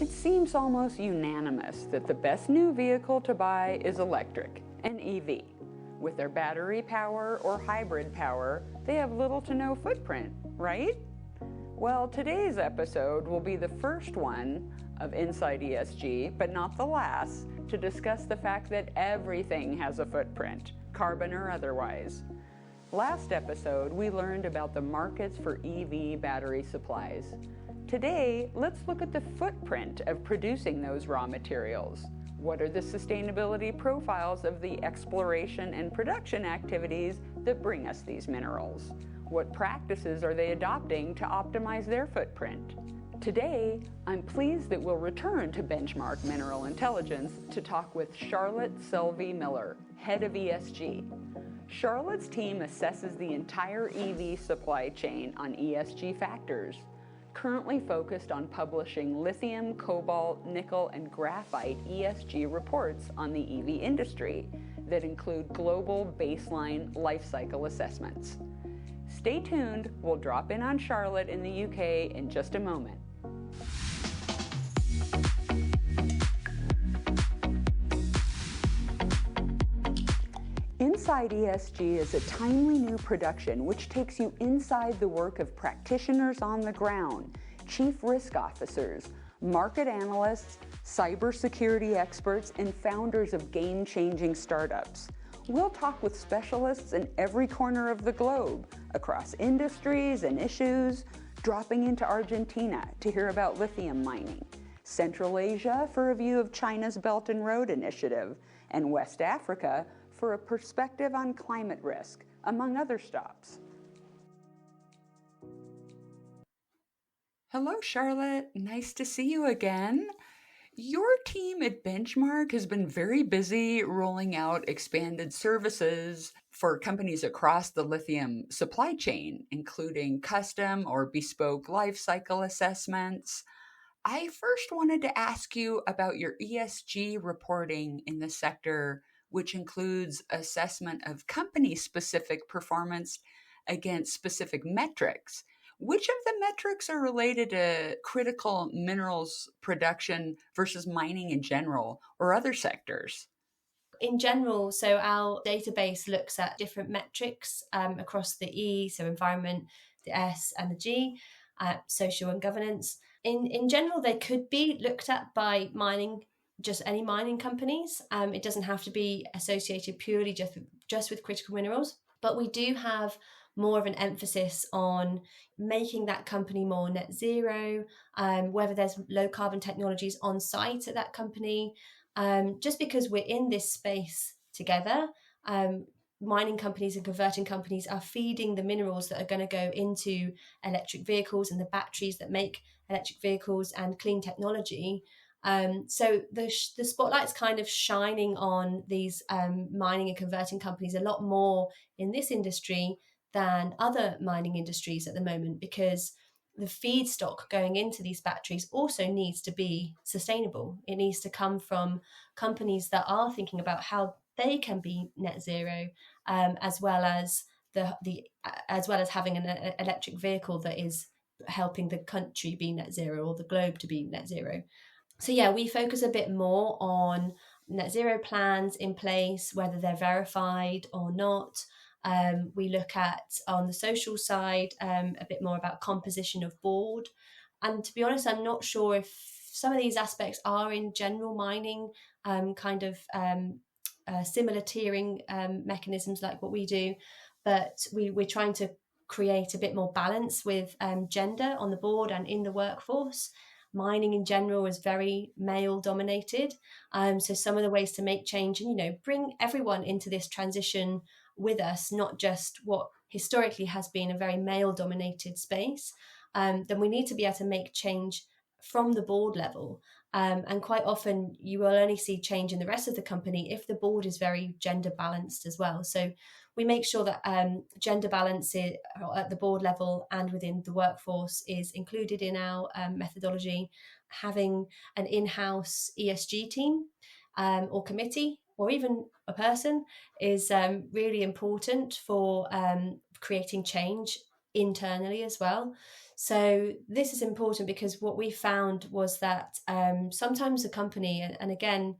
It seems almost unanimous that the best new vehicle to buy is electric, an EV. With their battery power or hybrid power, they have little to no footprint, right? Well, today's episode will be the first one of Inside ESG, but not the last, to discuss the fact that everything has a footprint, carbon or otherwise. Last episode, we learned about the markets for EV battery supplies. Today, let's look at the footprint of producing those raw materials. What are the sustainability profiles of the exploration and production activities that bring us these minerals? What practices are they adopting to optimize their footprint? Today, I'm pleased that we'll return to Benchmark Mineral Intelligence to talk with Charlotte Selvey Miller, head of ESG. Charlotte's team assesses the entire EV supply chain on ESG factors, currently focused on publishing lithium, cobalt, nickel, and graphite ESG reports on the EV industry that include global baseline life cycle assessments. Stay tuned, we'll drop in on Charlotte in the UK in just a moment. Inside ESG is a timely new production which takes you inside the work of practitioners on the ground, chief risk officers, market analysts, cybersecurity experts, and founders of game-changing startups. We'll talk with specialists in every corner of the globe, across industries and issues, dropping into Argentina to hear about lithium mining, Central Asia for a view of China's Belt and Road Initiative, and West Africa for a perspective on climate risk, among other stops. Hello, Charlotte. Nice to see you again. Your team at Benchmark has been very busy rolling out expanded services for companies across the lithium supply chain, including custom or bespoke life cycle assessments. I first wanted to ask you about your ESG reporting in the sector, which includes assessment of company-specific performance against specific metrics. Which of the metrics are related to critical minerals production versus mining in general or other sectors? In general, so our database looks at different metrics across the E, so environment, the S and the G, social and governance. In general, they could be looked at by mining, just any mining companies. It doesn't have to be associated purely just with critical minerals, but we do have more of an emphasis on making that company more net zero, whether there's low carbon technologies on site at that company. Just because we're in this space together, mining companies and converting companies are feeding the minerals that are going to go into electric vehicles and the batteries that make electric vehicles and clean technology. So the spotlight's kind of shining on these mining and converting companies a lot more in this industry than other mining industries at the moment, because the feedstock going into these batteries also needs to be sustainable. It needs to come from companies that are thinking about how they can be net zero, as well as having an electric vehicle that is helping the country be net zero or the globe to be net zero. So yeah, we focus a bit more on net zero plans in place, whether they're verified or not. We look at, on the social side, a bit more about composition of board. And to be honest, I'm not sure if some of these aspects are in general mining, similar tiering mechanisms like what we do. But we're trying to create a bit more balance with gender on the board and in the workforce. Mining in general is very male dominated. So some of the ways to make change and, bring everyone into this transition with us, not just what historically has been a very male dominated space, then we need to be able to make change from the board level. And quite often you will only see change in the rest of the company if the board is very gender balanced as well. So we make sure that gender balance at the board level and within the workforce is included in our methodology. Having an in-house ESG team or committee or even a person is really important for creating change internally as well. So this is important because what we found was that sometimes a company, and again,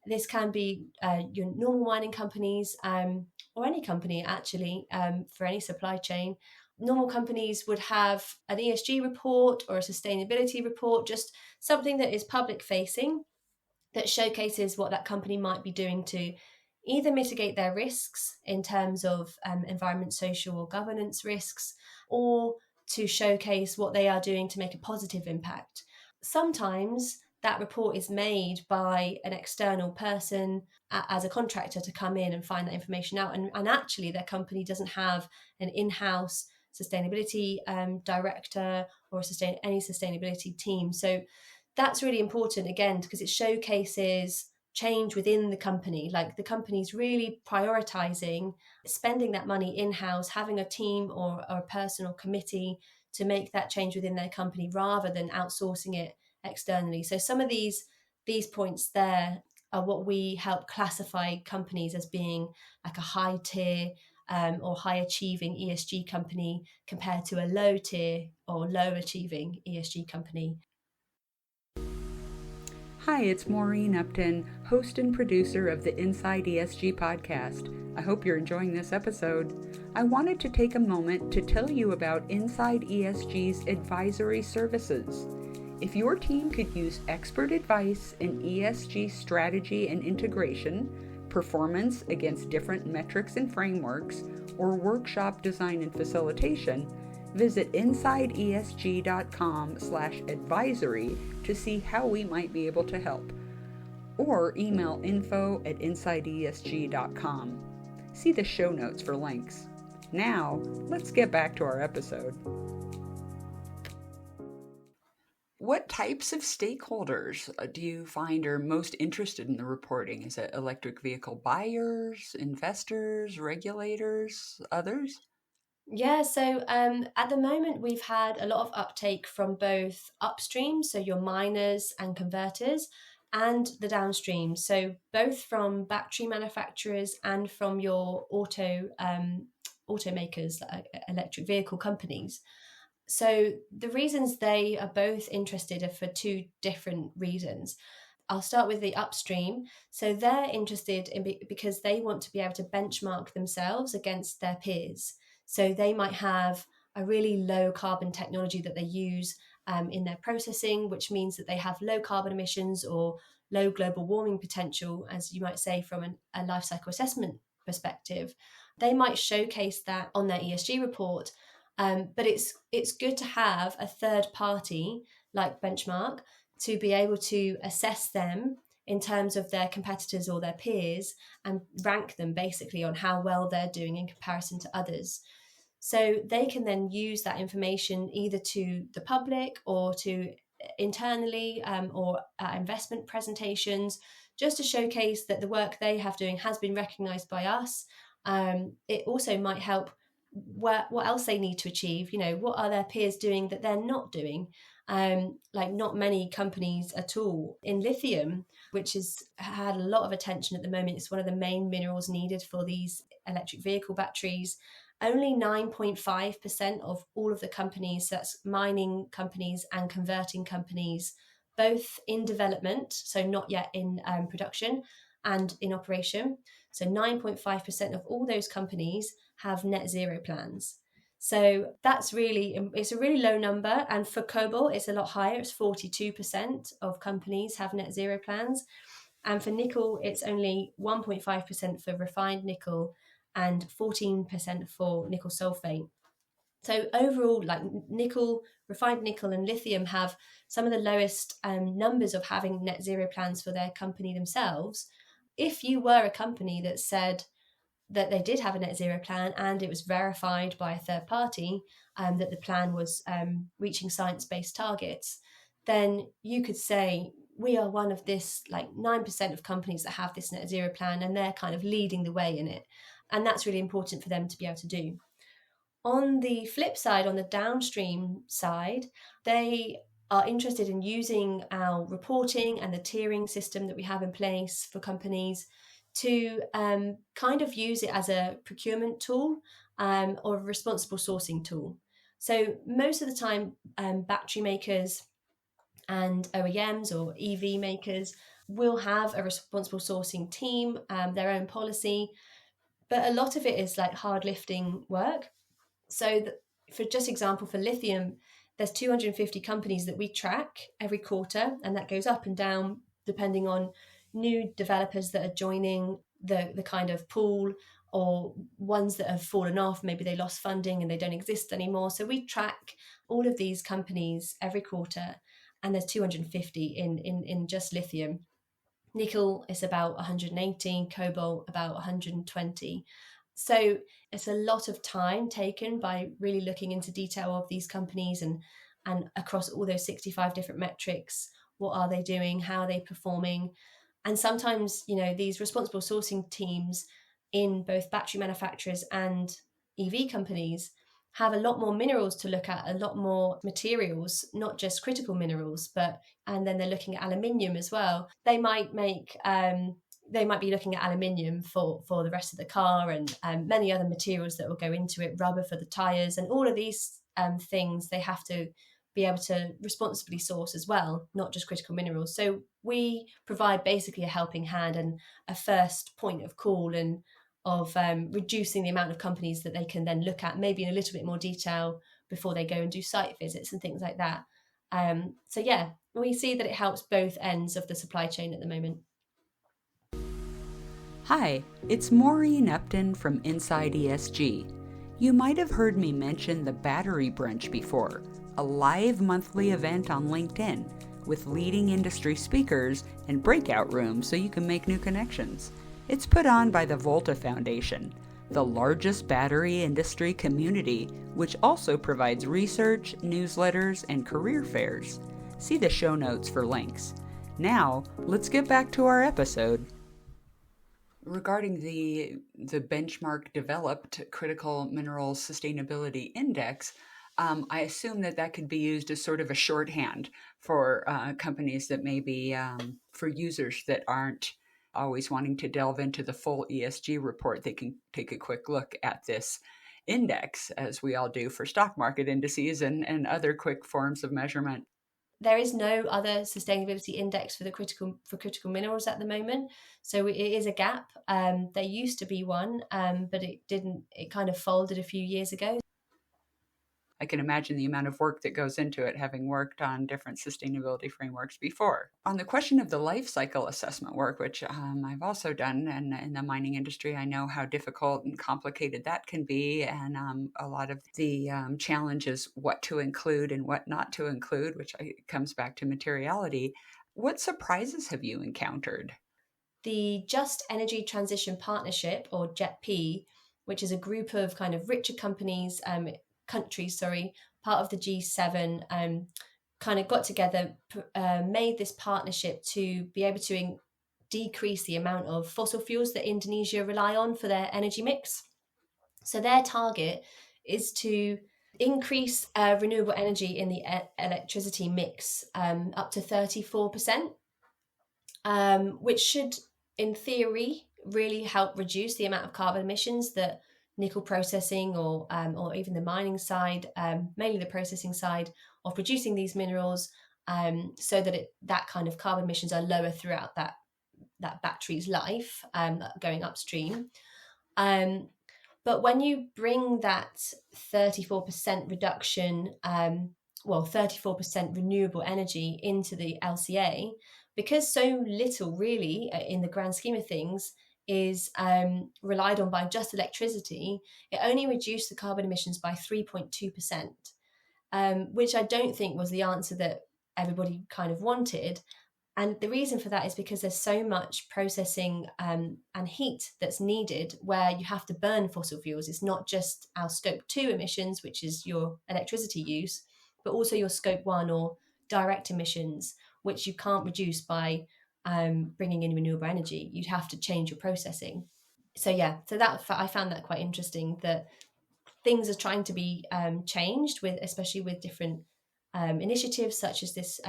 this can be your normal mining companies or any company actually for any supply chain. Normal companies would have an ESG report or a sustainability report, just something that is public facing that showcases what that company might be doing to either mitigate their risks in terms of environment, social, or governance risks, or to showcase what they are doing to make a positive impact. Sometimes that report is made by an external person as a contractor to come in and find that information out. And actually, their company doesn't have an in-house sustainability director or any sustainability team. So that's really important, again, because it showcases change within the company. Like the company's really prioritizing spending that money in-house, having a team or a person or committee to make that change within their company rather than outsourcing it externally. So some of these points there are what we help classify companies as being like a high tier or high achieving ESG company compared to a low tier or low achieving ESG company. Hi, it's Maureen Upton, host and producer of the Inside ESG podcast. I hope you're enjoying this episode. I wanted to take a moment to tell you about Inside ESG's advisory services. If your team could use expert advice in ESG strategy and integration, performance against different metrics and frameworks, or workshop design and facilitation, visit insideesg.com/advisory to see how we might be able to help. Or email info@insideesg.com. See the show notes for links. Now, let's get back to our episode. What types of stakeholders do you find are most interested in the reporting? Is it electric vehicle buyers, investors, regulators, others? Yeah, so at the moment we've had a lot of uptake from both upstream, so your miners and converters, and the downstream, so both from battery manufacturers and from your automakers, like electric vehicle companies. So the reasons they are both interested are for two different reasons. I'll start with the upstream. So they're interested in because they want to be able to benchmark themselves against their peers. So they might have a really low carbon technology that they use in their processing, which means that they have low carbon emissions or low global warming potential, as you might say, from a life cycle assessment perspective. They might showcase that on their ESG report, but it's good to have a third party like Benchmark to be able to assess them in terms of their competitors or their peers and rank them basically on how well they're doing in comparison to others. So they can then use that information either to the public or to internally or at investment presentations, just to showcase that the work they have doing has been recognised by us. It also might help what else they need to achieve. You know, what are their peers doing that they're not doing? Like not many companies at all in lithium, which has had a lot of attention at the moment. It's one of the main minerals needed for these electric vehicle batteries. Only 9.5% of all of the companies, that's mining companies and converting companies, both in development, so not yet in production, and in operation. So 9.5% of all those companies have net zero plans. So it's a really low number. And for cobalt, it's a lot higher. It's 42% of companies have net zero plans. And for nickel, it's only 1.5% for refined nickel and 14% for nickel sulfate. So overall, like nickel, refined nickel and lithium have some of the lowest numbers of having net zero plans for their company themselves. If you were a company that said that they did have a net zero plan and it was verified by a third party that the plan was reaching science-based targets, then you could say, we are one of this like 9% of companies that have this net zero plan and they're kind of leading the way in it. And that's really important for them to be able to do. On the flip side, on the downstream side, they are interested in using our reporting and the tiering system that we have in place for companies to kind of use it as a procurement tool or a responsible sourcing tool. So most of the time, battery makers and OEMs or EV makers will have a responsible sourcing team, their own policy, but a lot of it is like hard lifting work. So for just example, for lithium, there's 250 companies that we track every quarter, and that goes up and down depending on new developers that are joining the kind of pool, or ones that have fallen off. Maybe they lost funding and they don't exist anymore. So we track all of these companies every quarter, and there's 250 in just lithium. Nickel is about 118, cobalt about 120. So it's a lot of time taken by really looking into detail of these companies and across all those 65 different metrics. What are they doing? How are they performing? And sometimes, these responsible sourcing teams in both battery manufacturers and EV companies have a lot more minerals to look at, a lot more materials, not just critical minerals, and then they're looking at aluminium as well. They might be looking at aluminium for the rest of the car, and many other materials that will go into it, rubber for the tires, and all of these things they have to be able to responsibly source as well, not just critical minerals. So we provide basically a helping hand and a first point of call, and of reducing the amount of companies that they can then look at, maybe in a little bit more detail before they go and do site visits and things like that. So yeah, we see that it helps both ends of the supply chain at the moment. Hi, it's Maureen Upton from Inside ESG. You might have heard me mention the Battery Brunch before, a live monthly event on LinkedIn with leading industry speakers and breakout rooms so you can make new connections. It's put on by the Volta Foundation, the largest battery industry community, which also provides research, newsletters, and career fairs. See the show notes for links. Now, let's get back to our episode. Regarding the benchmark developed Critical Minerals Sustainability Index, I assume that could be used as sort of a shorthand for companies that may be for users that aren't always wanting to delve into the full ESG report. They can take a quick look at this index, as we all do for stock market indices and other quick forms of measurement. There is no other sustainability index for critical minerals at the moment, so it is a gap. There used to be one, but it kind of folded a few years ago. I can imagine the amount of work that goes into it, having worked on different sustainability frameworks before. On the question of the life cycle assessment work, which I've also done, and in the mining industry, I know how difficult and complicated that can be, and a lot of the challenges, what to include and what not to include, which comes back to materiality. What surprises have you encountered? The Just Energy Transition Partnership, or JETP, which is a group of kind of richer countries, part of the G7, kind of got together, made this partnership to be able to decrease the amount of fossil fuels that Indonesia rely on for their energy mix. So their target is to increase renewable energy in the electricity mix up to 34%, which should, in theory, really help reduce the amount of carbon emissions that nickel processing or even the mining side, mainly the processing side of producing these minerals, so that that kind of carbon emissions are lower throughout that battery's life, going upstream. But when you bring that 34% reduction, 34% renewable energy into the LCA, because so little really in the grand scheme of things is relied on by just electricity, it only reduced the carbon emissions by 3.2%, which I don't think was the answer that everybody kind of wanted. And the reason for that is because there's so much processing and heat that's needed where you have to burn fossil fuels. It's not just our scope 2 emissions, which is your electricity use, but also your scope 1 or direct emissions, which you can't reduce by bringing in renewable energy. You'd have to change your processing. So that I found that quite interesting, that things are trying to be changed, especially with different initiatives such as this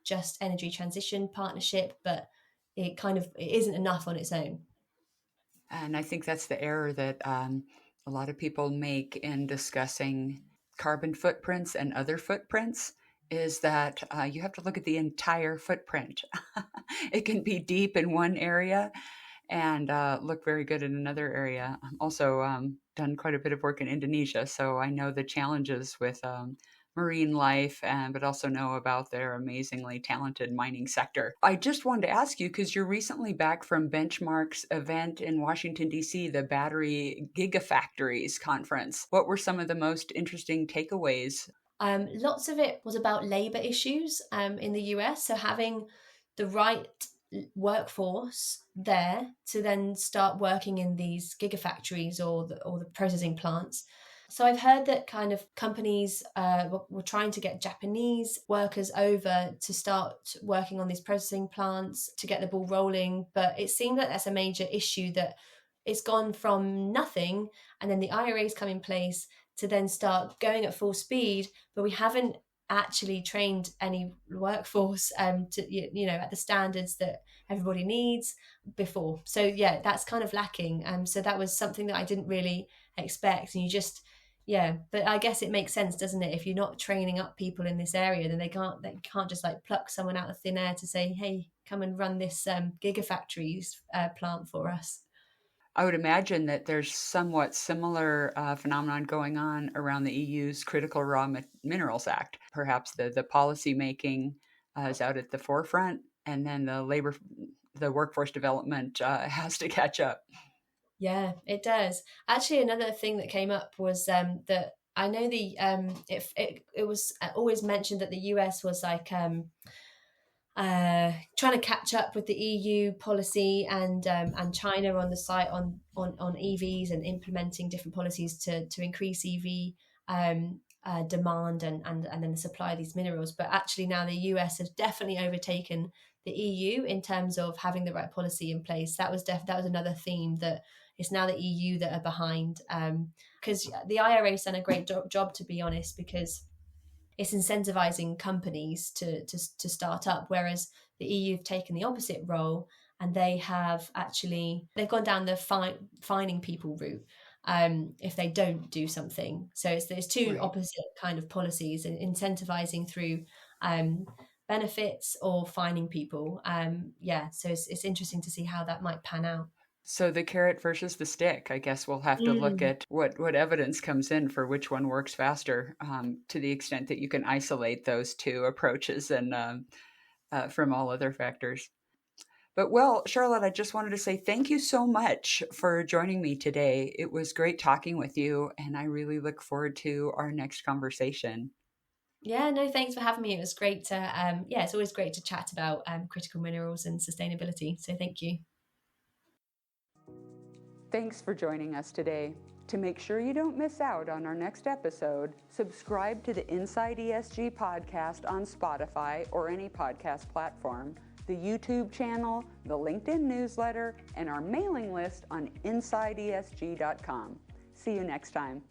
Just Energy Transition Partnership, but it isn't enough on its own. And I think that's the error that a lot of people make in discussing carbon footprints and other footprints is that you have to look at the entire footprint. It can be deep in one area and look very good in another area. I'm also done quite a bit of work in Indonesia, so I know the challenges with marine life, but also know about their amazingly talented mining sector. I just wanted to ask you, because you're recently back from Benchmark's event in Washington, D.C., the Battery Gigafactories Conference. What were some of the most interesting takeaways? Lots of it was about labor issues in the US. So having the right workforce there to then start working in these gigafactories or the processing plants. So I've heard that kind of companies were trying to get Japanese workers over to start working on these processing plants to get the ball rolling. But it seemed that that's a major issue, that it's gone from nothing and then the IRA's come in place to then start going at full speed, but we haven't actually trained any workforce to at the standards that everybody needs before. So yeah, that's kind of lacking. So that was something that I didn't really expect. And but I guess it makes sense, doesn't it? If you're not training up people in this area, then they can't just like pluck someone out of thin air to say, hey, come and run this gigafactories plant for us. I would imagine that there's somewhat similar phenomenon going on around the EU's Critical Raw Minerals Act. Perhaps the policy making is out at the forefront, and then the workforce development has to catch up. Yeah, it does. Actually, another thing that came up was that I know it was always mentioned that the US was like trying to catch up with the EU policy and China on the site on EVs and implementing different policies to increase EV demand and then the supply of these minerals. But actually now the US has definitely overtaken the EU in terms of having the right policy in place. That was another theme, that it's now the EU that are behind, because the IRA has done a great job, to be honest, because it's incentivizing companies to start up, whereas the EU have taken the opposite role and they've gone down the fining people route if they don't do something. So there's two opposite kind of policies, and incentivizing through benefits or fining people. So it's interesting to see how that might pan out. So the carrot versus the stick, I guess we'll have to look at what evidence comes in for which one works faster, to the extent that you can isolate those two approaches and from all other factors. But well, Charlotte, I just wanted to say thank you so much for joining me today. It was great talking with you, and I really look forward to our next conversation. Yeah, no, thanks for having me. It was great to, it's always great to chat about critical minerals and sustainability. So thank you. Thanks for joining us today. To make sure you don't miss out on our next episode, subscribe to the Inside ESG podcast on Spotify or any podcast platform, the YouTube channel, the LinkedIn newsletter, and our mailing list on InsideESG.com. See you next time.